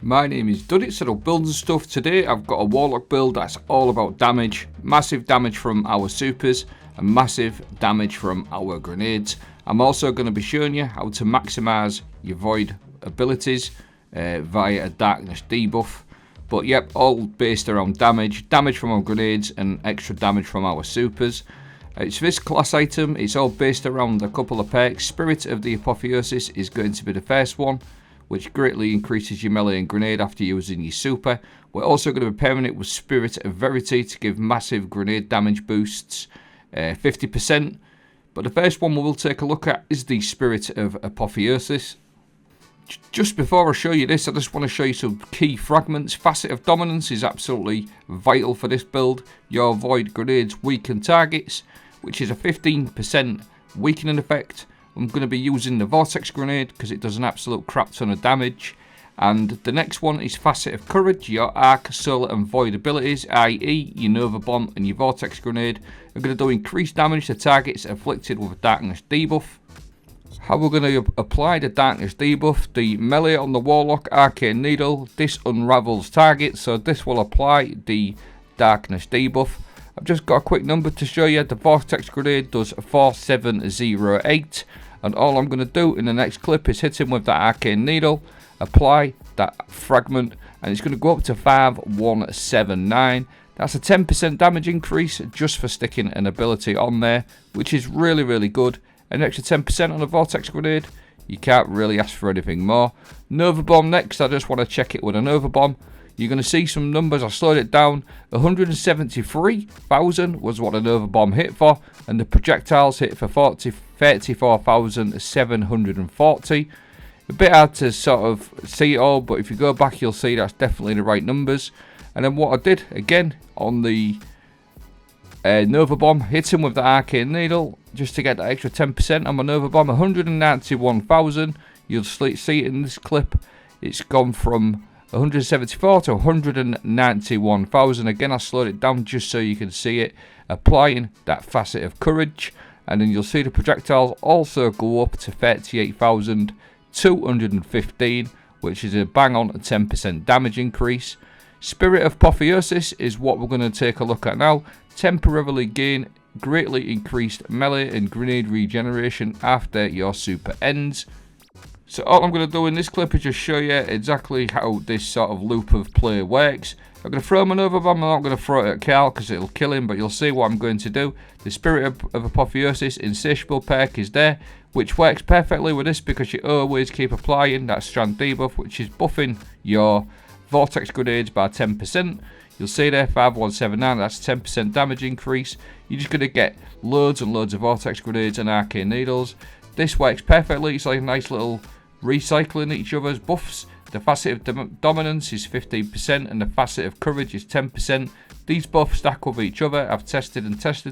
My name is Duddits and I'm building stuff. Today I've got a Warlock build that's all about damage. Massive damage from our supers and massive damage from our grenades. I'm also going to be showing you how to maximise your void abilities via a darkness debuff. But yep, all based around damage. Damage from our grenades and extra damage from our supers. It's this class item. It's all based around a couple of perks. Spirit of the Apotheosis is going to be the first one, which greatly increases your melee and grenade after using your super. We're also going to be pairing it with Spirit of Verity to give massive grenade damage boosts, 50%. But the first one we will take a look at is the Spirit of Apotheosis. Just before I show you this, I just want to show you some key fragments. Facet of Dominance is absolutely vital for this build. Your void grenades weaken targets, which is a 15% weakening effect. I'm going to be using the Vortex grenade because it does an absolute crap ton of damage. And the next one is Facet of Courage. Your arc, solar and void abilities, i.e. your Nova Bomb and your Vortex grenade, are going to do increased damage to targets afflicted with a darkness debuff. How we're going to apply the darkness debuff: the melee on the Warlock Arcane Needle, this unravels targets, so this will apply the darkness debuff. I've just got a quick number to show you. The Vortex grenade does 4708, and all I'm going to do in the next clip is hit him with that Arcane Needle, apply that fragment, and it's going to go up to 5179. That's a 10% damage increase just for sticking an ability on there, which is really good. An extra 10% on a Vortex grenade, you can't really ask for anything more. Nova Bomb next. I just want to check it with a Nova Bomb. You're going to see some numbers. I slowed it down. 173,000 was what a Nova Bomb hit for, and the projectiles hit for 34,740. A bit hard to sort of see it all, but if you go back you'll see that's definitely the right numbers. And then what I did again on the Nova Bomb, hit him with the Arcane Needle just to get that extra 10% on my Nova Bomb. 191,000. You'll see it in this clip. It's gone from 174 to 191,000. Again, I slowed it down just so you can see it. Applying that Facet of Courage, and then you'll see the projectiles also go up to 38,215, which is a bang on 10% damage increase. Spirit of Apotheosis is what we're going to take a look at now. Temporarily gain greatly increased melee and grenade regeneration after your super ends. So all I'm going to do in this clip is just show you exactly how this sort of loop of play works. I'm going to throw my Nova Bomb. I'm not going to throw it at Carl because it'll kill him, but you'll see what I'm going to do. The Spirit of Apotheosis Insatiable perk is there, which works perfectly with this because you always keep applying that strand debuff, which is buffing your Vortex grenades by 10%. You'll see there 5179, that's 10% damage increase. You're just going to get loads and loads of Vortex grenades and Arcane Needles. This works perfectly. It's like a nice little recycling each other's buffs. The Facet of Dominance is 15% and the Facet of Courage is 10%. These both stack with each other. I've tested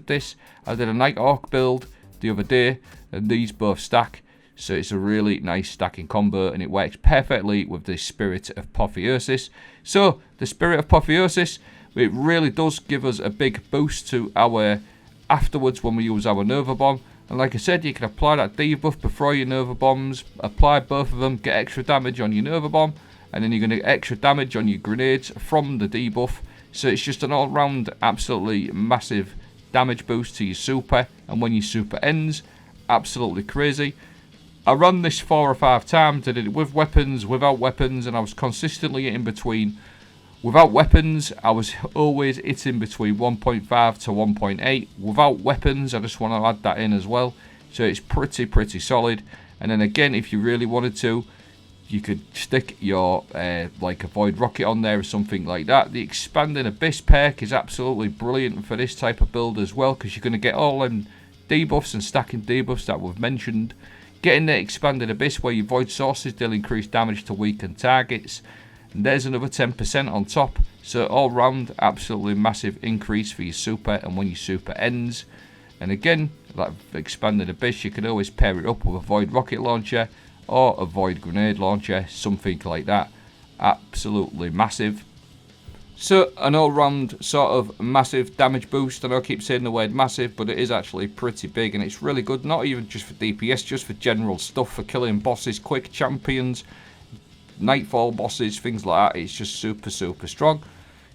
this. I did a Night Orc build the other day and these both stack. So it's a really nice stacking combo and it works perfectly with the Spirit of Apotheosis. So the Spirit of Apotheosis, it really does give us a big boost to our afterwards when we use our Nova Bomb. And like I said, you can apply that debuff before your Nova Bombs, apply both of them, get extra damage on your Nova Bomb, and then you're going to get extra damage on your grenades from the debuff. So it's just an all-round absolutely massive damage boost to your super, and when your super ends, absolutely crazy. I ran this 4 or 5 times. I did it with weapons, without weapons, and I was consistently in between. Without weapons, I was always hitting between 1.5 to 1.8. Without weapons, I just want to add that in as well. So it's pretty solid. And then again, if you really wanted to, you could stick your like a Void Rocket on there or something like that. The Expanding Abyss perk is absolutely brilliant for this type of build as well, because you're going to get all them debuffs and stacking debuffs that we've mentioned. Getting the Expanded Abyss where your Void Sources deal increased damage to weakened targets. And there's another 10% on top. So all round, absolutely massive increase for your super and when your super ends. And again, that Expanded Abyss, you can always pair it up with a Void Rocket Launcher or a Void Grenade Launcher, something like that. Absolutely massive. So an all-round sort of massive damage boost. I know I keep saying the word massive, but it is actually pretty big and it's really good. Not even just for DPS, just for general stuff, for killing bosses, quick champions. nightfall bosses, things like that. It's just super strong.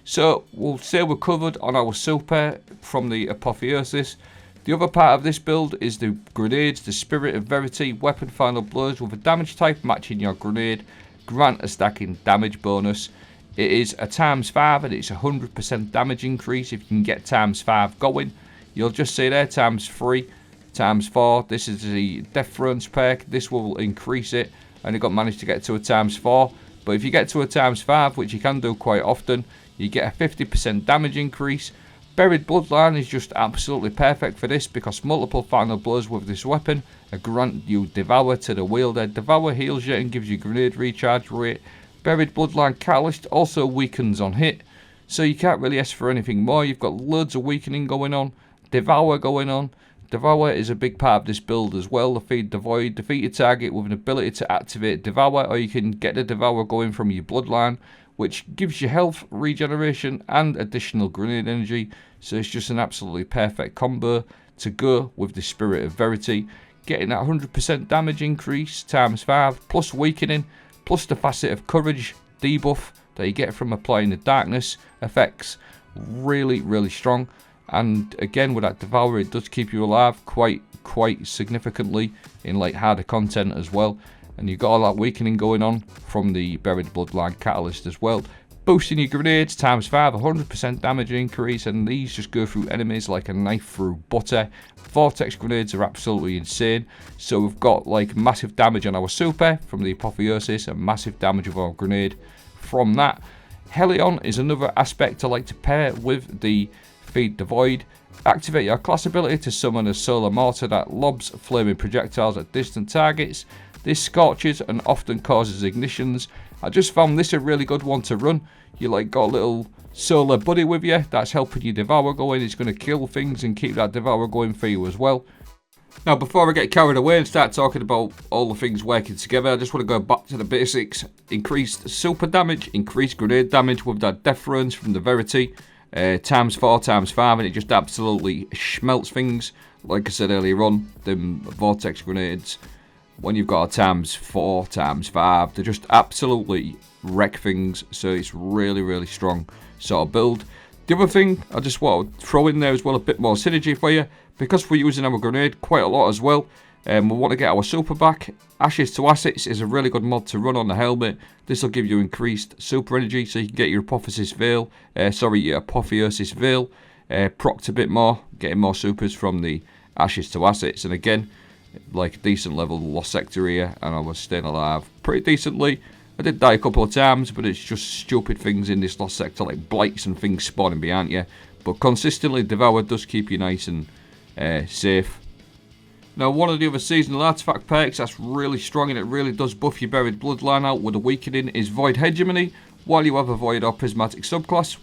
So we'll say we're covered on our super from the Apotheosis. The other part of this build is the grenades, the Spirit of Verity, weapon final blows with a damage type matching your grenade, grant a stacking damage bonus. It is a ×5 and it's 100% damage increase. If you can get ×5 going, you'll just see there ×3, ×4. This is the Death perk. This will increase it. I only got managed to get to a ×4, but if you get to a ×5, which you can do quite often, you get a 50% damage increase. Buried Bloodline is just absolutely perfect for this because multiple final blows with this weapon grant you Devour to the wielder. Devour heals you and gives you grenade recharge rate. Buried Bloodline Catalyst also weakens on hit, so you can't really ask for anything more. You've got loads of weakening going on, Devour going on. Devour is a big part of this build as well. Feed the Void, defeat your target with an ability to activate Devour, or you can get the Devour going from your Bloodline, which gives you health, regeneration, and additional grenade energy. So it's just an absolutely perfect combo to go with the Spirit of Verity. Getting that 100% damage increase ×5, plus weakening, plus the Facet of Courage debuff that you get from applying the darkness effects. Really strong. And again, with that Devour, it does keep you alive quite significantly in like harder content as well. And you've got all that weakening going on from the Buried Bloodline Catalyst as well. Boosting your grenades ×5, 100% damage increase, and these just go through enemies like a knife through butter. Vortex grenades are absolutely insane. So we've got like massive damage on our super from the Apotheosis and massive damage of our grenade from that. Hellion is another aspect I like to pair with the Feed the Void. Activate your class ability to summon a solar mortar that lobs flaming projectiles at distant targets. This scorches and often causes ignitions. I just found this a really good one to run. You like got a little solar buddy with you that's helping you Devour going. It's going to kill things and keep that Devour going for you as well. Now before I get carried away and start talking about all the things working together, I just want to go back to the basics. Increased super damage, increased grenade damage with that Death Runs from the Verity. ×4, ×5, and it just absolutely schmelts things. Like I said earlier on, them Vortex grenades, when you've got a ×4, ×5, they just absolutely wreck things. So it's really strong sort of build. The other thing I just want to throw in there as well, a bit more synergy for you, because we're using our grenade quite a lot as well. We want to get our super back. Ashes to Assets is a really good mod to run on the helmet. This will give you increased super energy, so you can get your Apotheosis Veil, procced a bit more, getting more supers from the Ashes to Assets. And again, like a decent level lost sector here, and I was staying alive pretty decently. I did die a couple of times, but it's just stupid things in this lost sector, like blights and things spawning behind you. But consistently, Devour does keep you nice and safe. Now, one of the other seasonal artifact perks that's really strong and it really does buff your Buried Bloodline out with a weakening is Void Hegemony. While you have a Void or Prismatic subclass,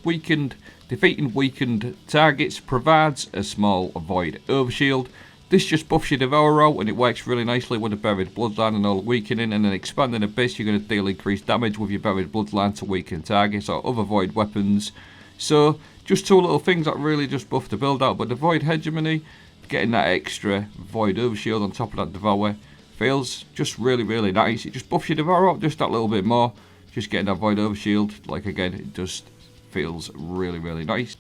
defeating weakened targets provides a small Void Overshield. This just buffs your Devour out and it works really nicely with the Buried Bloodline and all the weakening, and then expanding Abyss, you're going to deal increased damage with your Buried Bloodline to weaken targets or other Void weapons. So, just two little things that really just buff the build out, but the Void Hegemony, getting that extra Void Overshield on top of that Devour, feels just really nice. It just buffs your Devour out just that little bit more. Just getting that Void Overshield, like again, it just feels really nice.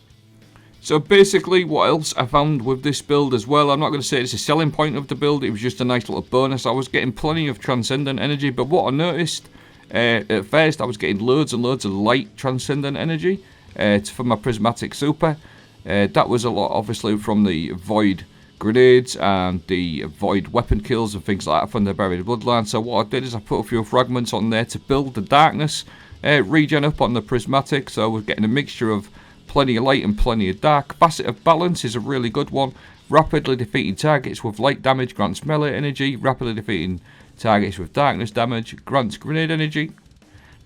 So basically, what else I found with this build as well, I'm not going to say it's a selling point of the build, it was just a nice little bonus. I was getting plenty of Transcendent energy, but what I noticed, at first I was getting loads and loads of light Transcendent energy for my Prismatic Super. That was a lot, obviously, from the Void grenades and the Void weapon kills and things like that from the Buried Bloodline. So what I did is I put a few fragments on there to build the darkness, regen up on the Prismatic, so we're getting a mixture of plenty of light and plenty of dark. Facet of Balance is a really good one. Rapidly defeating targets with light damage grants melee energy. Rapidly defeating targets with darkness damage grants grenade energy.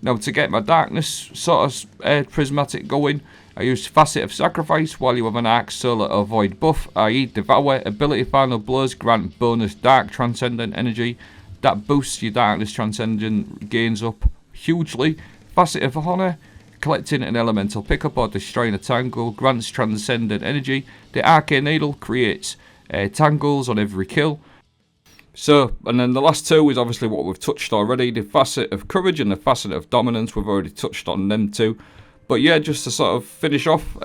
Now to get my darkness sort of Prismatic going, I used Facet of Sacrifice. While you have an Arc Solar or Void buff, i.e. Devour, ability final blows grant bonus Dark Transcendent energy. That boosts your Darkness Transcendent gains up hugely. Facet of Honor, collecting an elemental pickup or destroying a tangle grants Transcendent energy. The Arcane Needle creates tangles on every kill. So, and then the last two is obviously what we've touched already, the Facet of Courage and the Facet of Dominance. We've already touched on them two. But yeah, just to sort of finish off,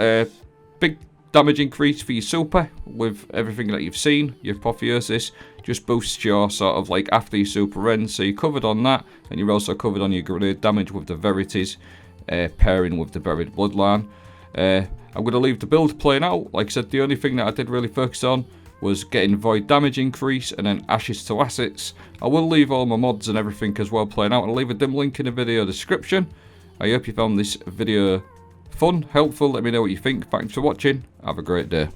big damage increase for your super with everything that you've seen. Your Apotheosis just boosts your sort of like after your super ends, so you're covered on that, and you're also covered on your grenade damage with the Verities, pairing with the Buried Bloodline. I'm going to leave the build playing out. Like I said, the only thing that I did really focus on was getting void damage increase and then ashes to assets. I will leave all my mods and everything as well playing out, and I'll leave a dim link in the video description. I hope you found this video fun, helpful. Let me know what you think. Thanks for watching. Have a great day.